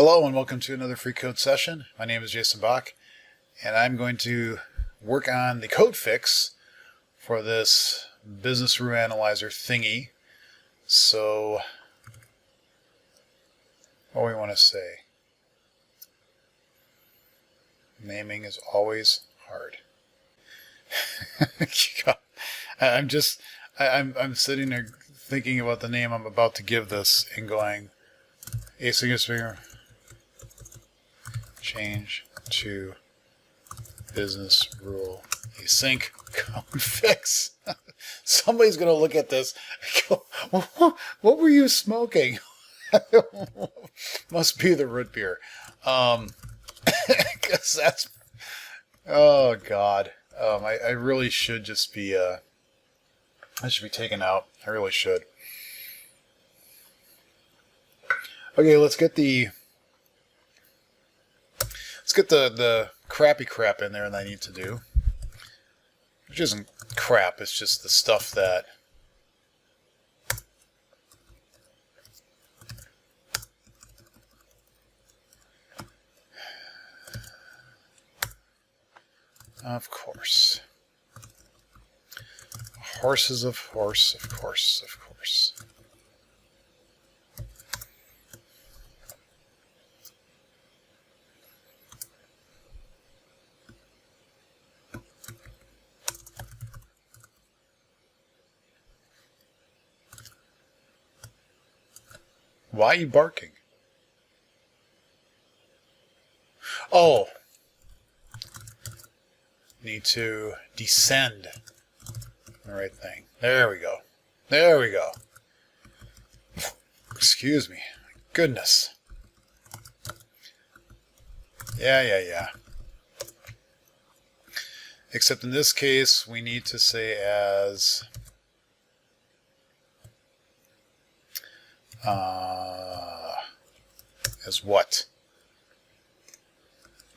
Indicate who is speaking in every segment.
Speaker 1: Hello and welcome to another free code session. My name is Jason Bach and I'm going to work on the code fix for this business rule analyzer thingy. So what we want to say, naming is always hard. I'm sitting there thinking about the name I'm about to give this and going asynchronous change to business rule async code fix. Somebody's going to look at this and go, what were you smoking? Must be the root beer. Because that's, oh God. I really should just be, I should be taken out. I really should. Okay, let's get the crappy crap in there that I need to do. Which isn't crap, it's just the stuff that of course. Horses of course, of course, of course. Why are you barking? Oh. Need to descend the right thing. There we go. There we go. Excuse me. Goodness. Yeah. Except in this case, we need to say as what?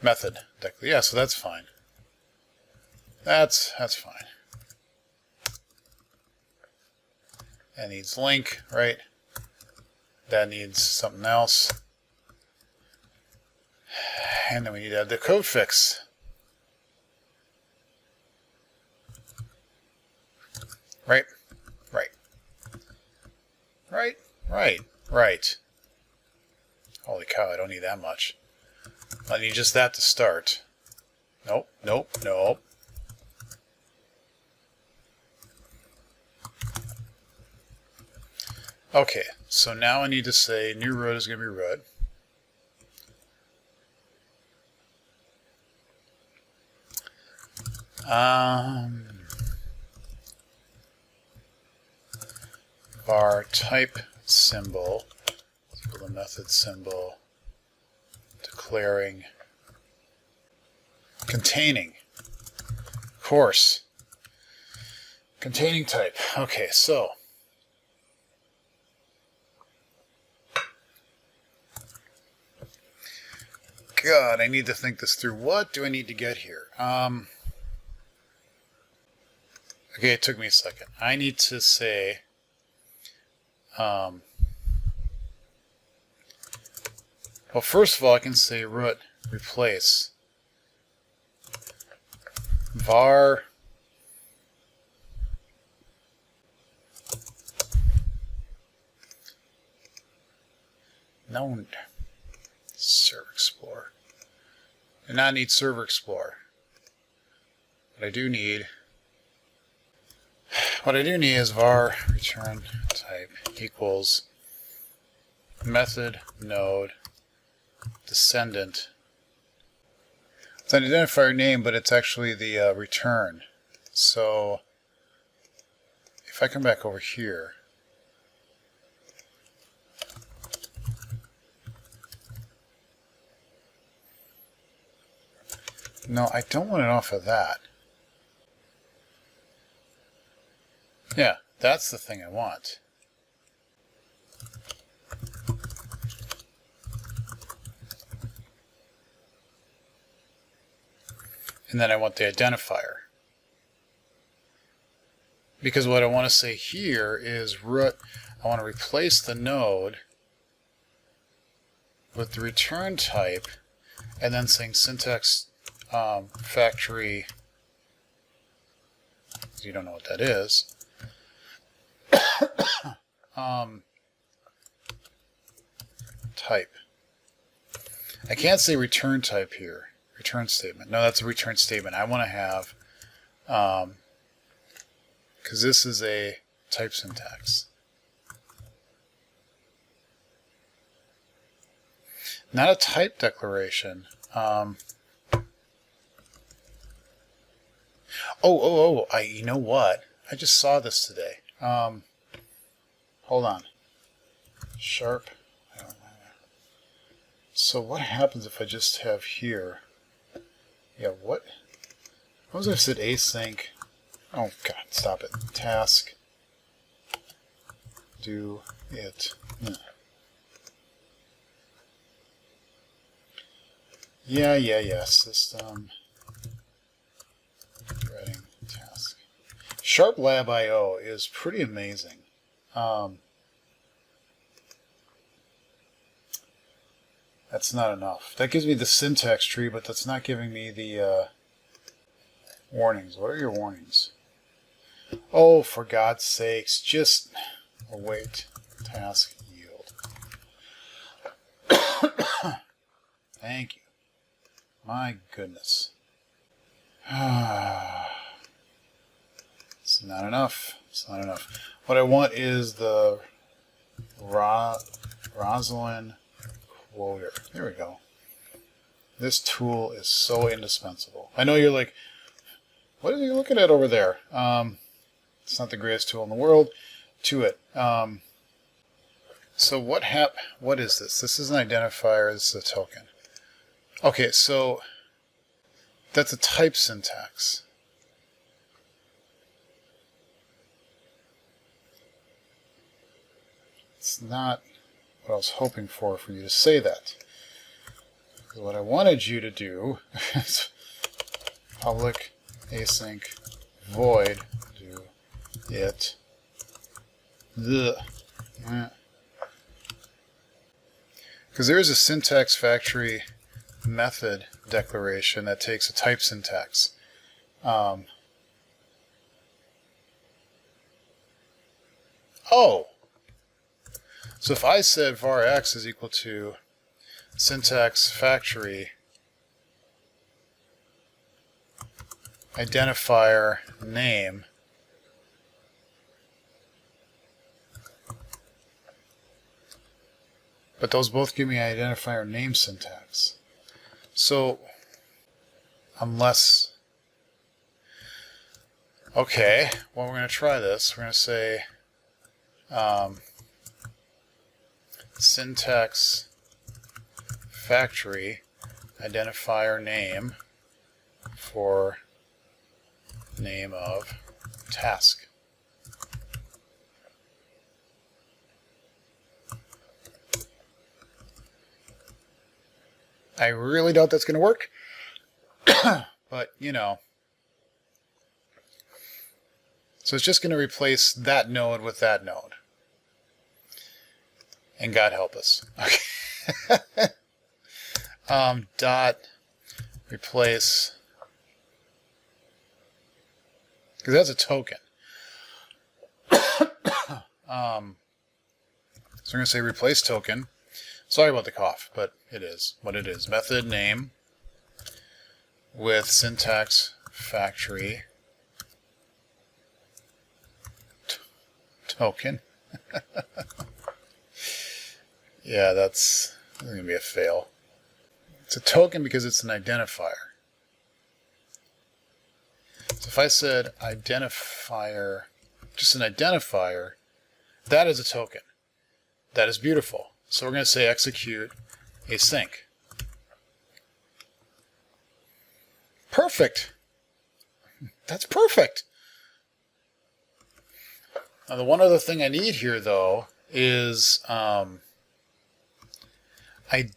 Speaker 1: Method. Yeah, so that's fine. That's fine. That needs link, right? That needs something else. And then we need to add the code fix. Right. Holy cow, I don't need that much. I need just that to start. Nope. Okay, so now I need to say new root is going to be root. Var type symbol, the method symbol, declaring, containing, of course, containing type. Okay, so God, I need to think this through. What do I need to get here? Okay, it took me a second. I need to say well, first of all, I can say root replace var known Server Explorer. I do not need Server Explorer. What I do need is var return type equals method node descendant. It's an identifier name, but it's actually the return. So if I come back over here, no, I don't want it off of that. Yeah, that's the thing I want. And then I want the identifier. Because what I want to say here is root, I want to replace the node with the return type, and then saying syntax factory, you don't know what that is, type. I can't say return type here. Return statement. No, that's a return statement. I want to have, because this is a type syntax. Not a type declaration. You know what? I just saw this today. Hold on. Sharp. So what happens if I just have here? Yeah, what was if I said async? Oh God, stop it. Task. Do it. Yeah. System. Writing task. Sharp Lab IO is pretty amazing. That's not enough. That gives me the syntax tree, but that's not giving me the warnings. What are your warnings? Oh, for God's sakes, just await task yield. Thank you. My goodness. It's not enough. It's not enough. What I want is the Rosalind quoter. There we go. This tool is so indispensable. I know you're like, what are you looking at over there? It's not the greatest tool in the world. To it. So what is this? This is an identifier. This is a token. Okay, so that's a type syntax. It's not what I was hoping for you to say that. Because what I wanted you to do is public async void do it because there is a syntax factory method declaration that takes a type syntax. So if I said var x is equal to syntax factory identifier name, but those both give me identifier name syntax. So unless, okay, well, we're going to try this. We're going to say syntax factory identifier name for name of task. I really doubt that's going to work, but you know. So it's just going to replace that node with that node. And God help us. Okay. Dot replace, because that's a token. So we're going to say replace token. Sorry about the cough, but it is what it is. Method name with syntax factory token. Yeah, that's going to be a fail. It's a token because it's an identifier. So if I said identifier, just an identifier, that is a token. That is beautiful. So we're going to say execute async. Perfect. That's perfect. Now the one other thing I need here though is I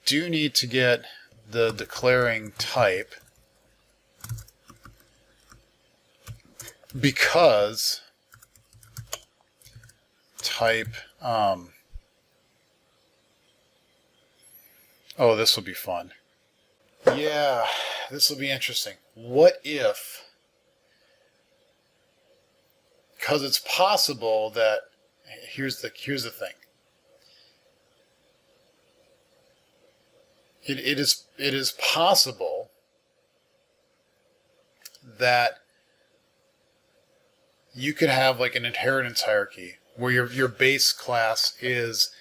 Speaker 1: do need to get the declaring type, because type Oh, this will be fun. Yeah, this will be interesting. What if, because it's possible that, here's the thing. It is possible that you could have like an inheritance hierarchy where your base class is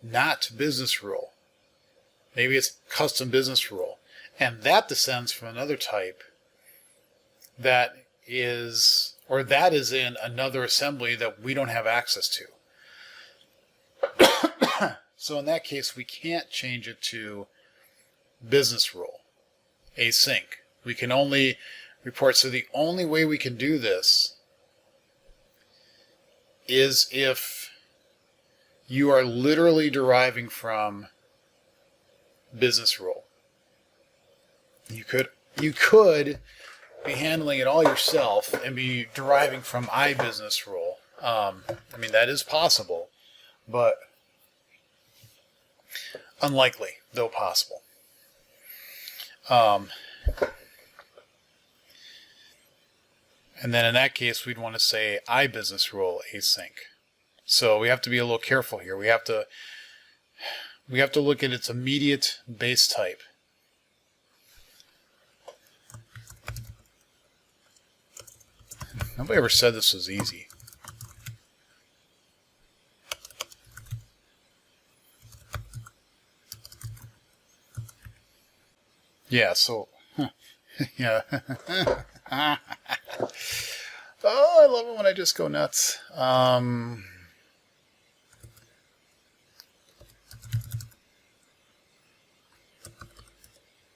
Speaker 1: not business rule. Maybe it's custom business rule. And that descends from another type that is in another assembly that we don't have access to. So in that case, we can't change it to business rule, async. We can only report. So the only way we can do this is if you are literally deriving from business rule. You could be handling it all yourself and be deriving from iBusiness rule. I mean, that is possible, but unlikely, though possible. And then in that case, we'd want to say iBusiness rule async. So we have to be a little careful here. We have to look at its immediate base type. Nobody ever said this was easy. Yeah, so, yeah. Oh, I love it when I just go nuts.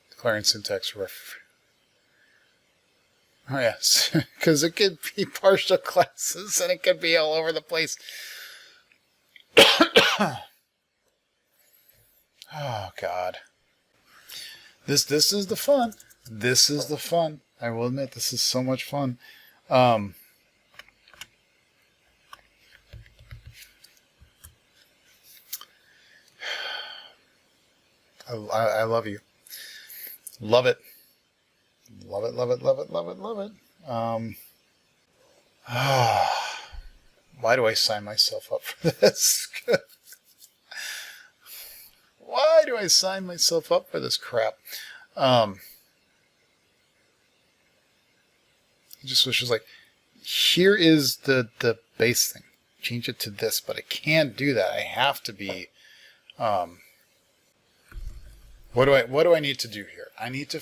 Speaker 1: Declaring syntax ref. Oh, yes, because it could be partial classes and it could be all over the place. Oh, God. This is the fun. This is the fun. I will admit, this is so much fun. I love you. Love it. Love it, love it, love it, love it, love it. Why do I sign myself up for this? Why do I sign myself up for this crap? I just wish it was like, here is the base thing. Change it to this, but I can't do that. I have to be. What do I need to do here? I need to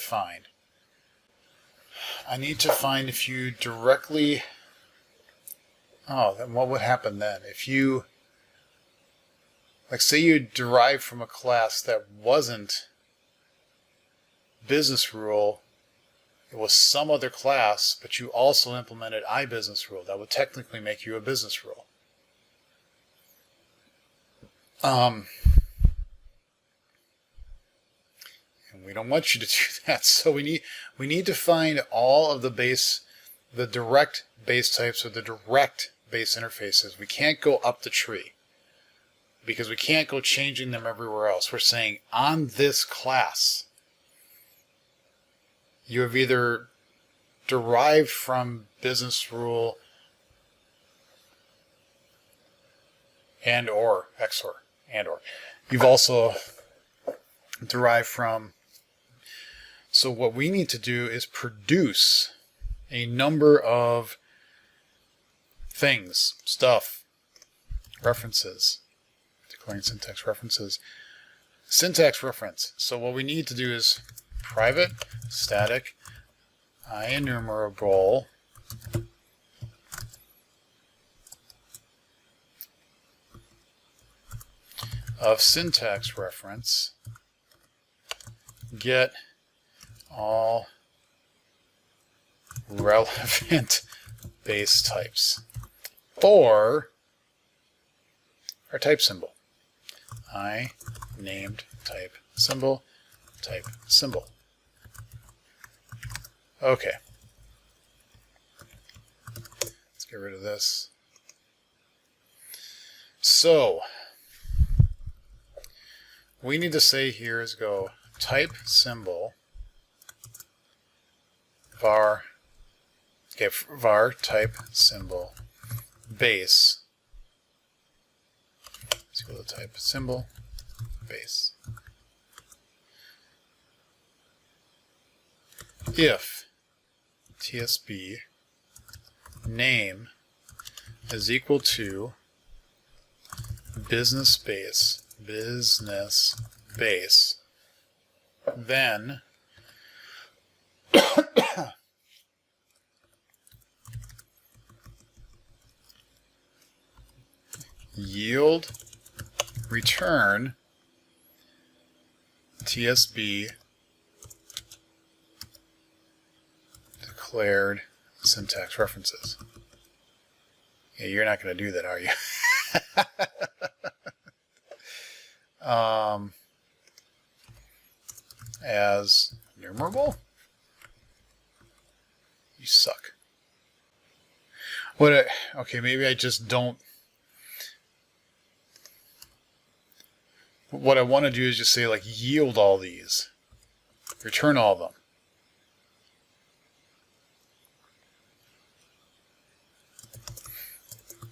Speaker 1: find if you directly. Oh, then what would happen then if you, like, say you derived from a class that wasn't business rule, it was some other class, but you also implemented iBusiness rule. That would technically make you a business rule. And we don't want you to do that. So we need to find all of the direct base types or the direct base interfaces. We can't go up the tree because we can't go changing them everywhere else. We're saying on this class, you have either derived from business rule and or XOR and or. You've also derived from. So what we need to do is produce a number of things, stuff, references, declaring syntax references, syntax reference. So what we need to do is private static IEnumerable of syntax reference get all relevant base types for our type symbol. I named type symbol, type symbol. Okay. Let's get rid of this. So, we need to say here is go type symbol var, okay, var type symbol base. Let's go to type symbol base. If TSB name is equal to business base, then yield return TSB declared syntax references. Yeah, you're not going to do that, are you? As numerable? You suck. Okay, maybe I just don't. What I want to do is just say like yield all these. Return all of them.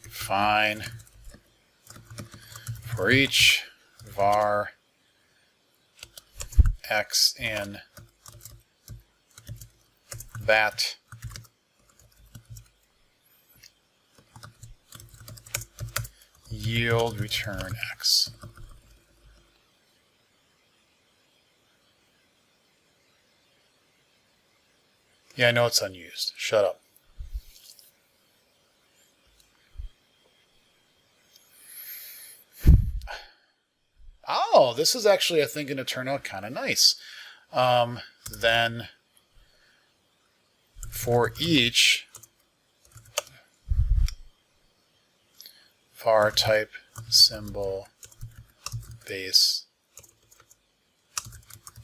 Speaker 1: Fine. For each var x in that yield return x. Yeah, I know it's unused. Shut up. Oh, this is actually, I think, going to turn out kind of nice. Then for each var type symbol base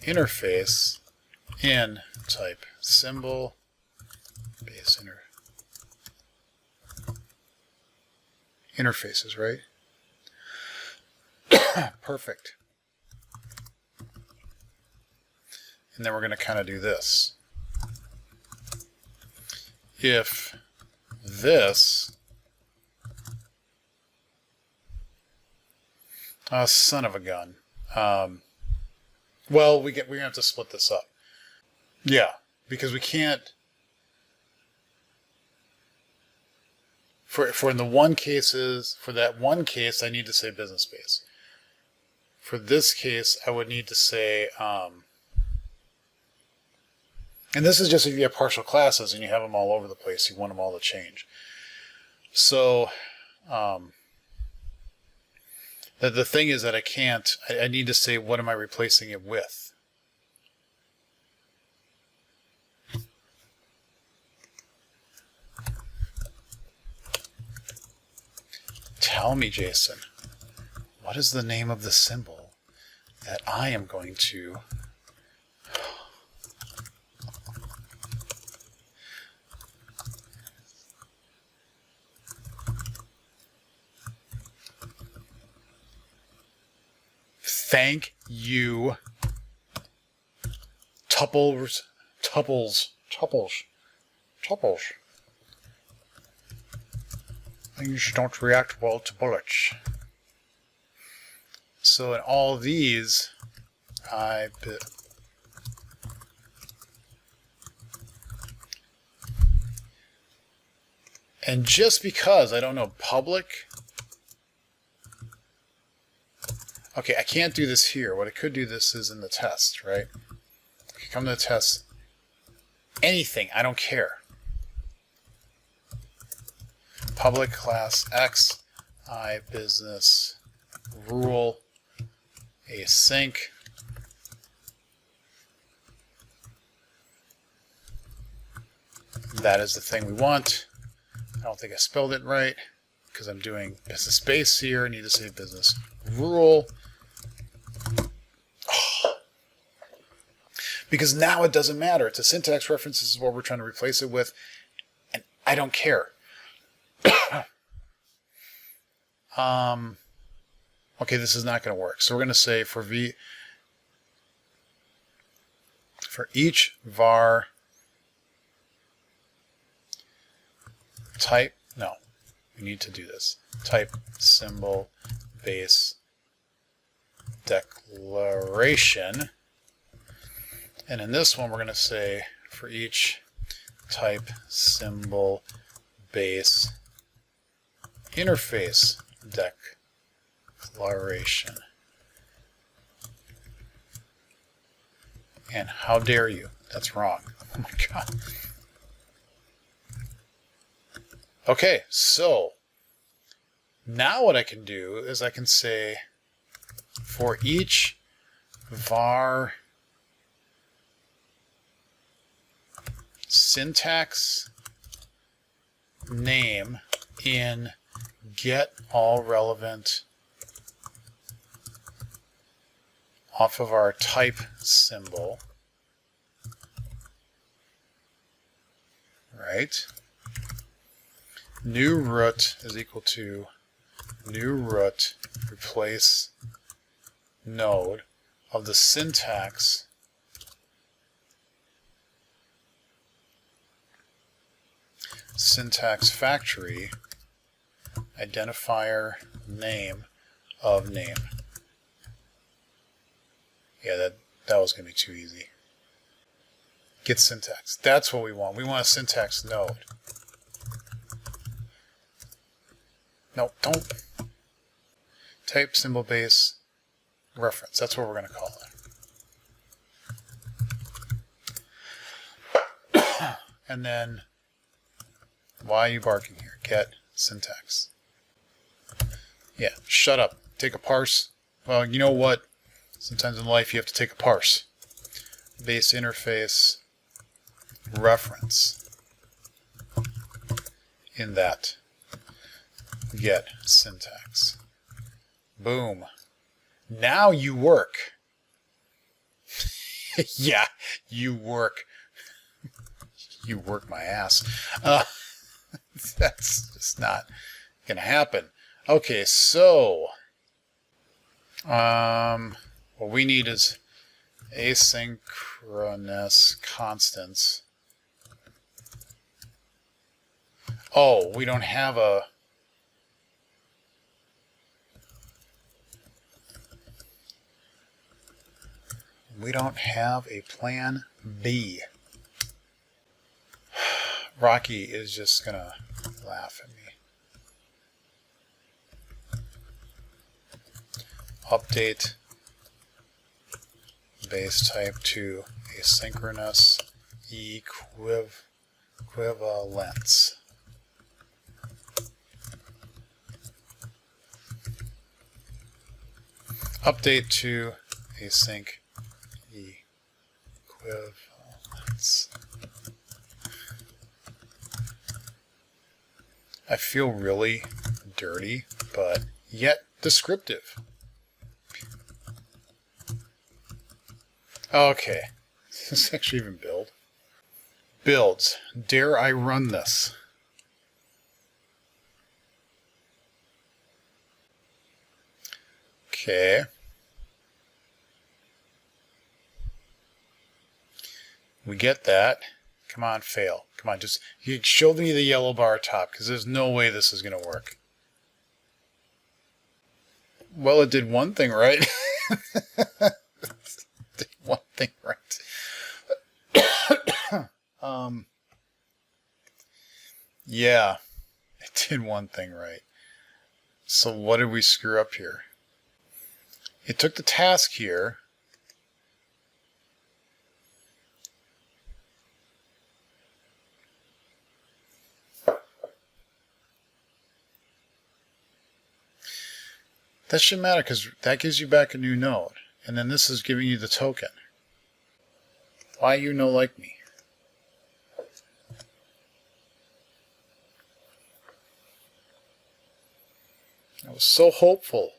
Speaker 1: interface in type symbol base interfaces, right? Perfect. And then we're going to kind of do this. If this, son of a gun. Well, we're going to have to split this up. Yeah, because we can't. For in the one cases, for that one case, I need to say business base. For this case, I would need to say, and this is just if you have partial classes and you have them all over the place, you want them all to change. So, the thing is that I need to say, what am I replacing it with? Tell me, Jason, what is the name of the symbol that I am going to... Thank you, Tupples. Things don't react well to bullets. So in all these, and just because I don't know public, okay, I can't do this here. What I could do this is in the test, right? I could come to the test, anything, I don't care. Public class X, I business rule async. That is the thing we want. I don't think I spelled it right because I'm doing business base here. I need to say business rule. Oh. Because now it doesn't matter. It's a syntax reference. This is what we're trying to replace it with. And I don't care. Okay, this is not going to work. So we're going to say for each var type, no, we need to do this. Type symbol base declaration. And in this one, we're going to say for each type symbol base interface declaration. And how dare you? That's wrong. Oh my God. Okay, so now what I can do is I can say for each var syntax name in get all relevant off of our type symbol, right? New root is equal to new root replace node of the syntax factory identifier name of name. Yeah, that was going to be too easy. Get syntax. That's what we want. We want a syntax node. No, don't. Type symbol base reference. That's what we're going to call it. And then, why are you barking here? Get syntax. Yeah, shut up. Take a parse. Well, you know what? Sometimes in life you have to take a parse. Base interface reference. In that, get syntax. Boom. Now you work. Yeah, you work. You work my ass. That's just not going to happen. Okay, so what we need is asynchronous constants. Oh, we don't have a plan B. Rocky is just going to laugh at me. Update base type to asynchronous equivalence. Update to async equivalence. I feel really dirty, but yet descriptive. Okay, does this actually even build? Builds. Dare I run this? Okay. We get that. Come on, fail. Come on, just you show me the yellow bar top, because there's no way this is going to work. Well, it did one thing right. Did one thing right. Yeah, it did one thing right. So what did we screw up here? It took the task here. That shouldn't matter because that gives you back a new node. And then this is giving you the token. Why you no like me? I was so hopeful.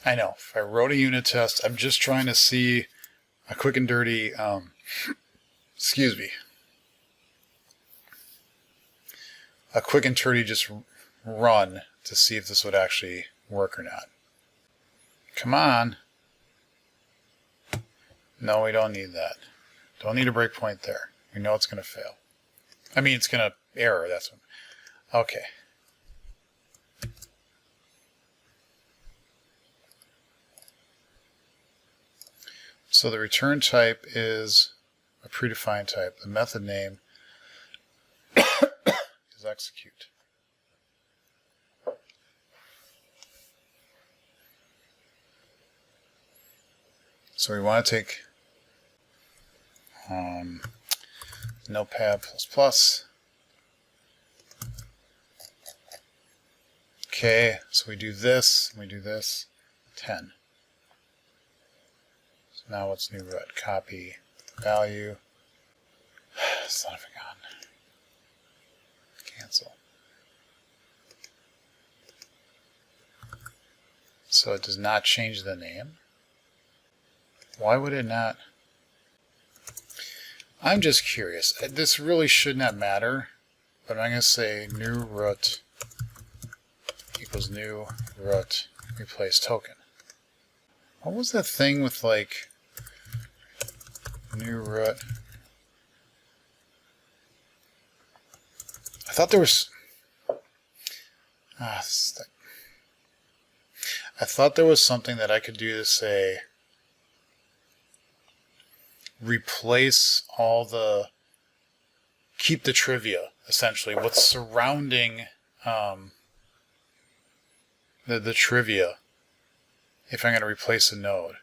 Speaker 1: I know. If I wrote a unit test, I'm just trying to see a quick and dirty, excuse me, a quick and dirty just run to see if this would actually work or not. Come on. No, we don't need that. Don't need a breakpoint there. We know it's going to fail. I mean, it's going to error. That's what. Okay. So the return type is a predefined type. The method name is execute. So we want to take Notepad++. Okay, so we do this, 10. So now what's new root? Copy value. Son of a gun. Cancel. So it does not change the name. Why would it not? I'm just curious. This really should not matter, but I'm going to say new root equals new root replace token. What was that thing with like new root? I thought there was I thought there was something that I could do to say replace all the, keep the trivia, essentially, what's surrounding the trivia if I'm going to replace a node.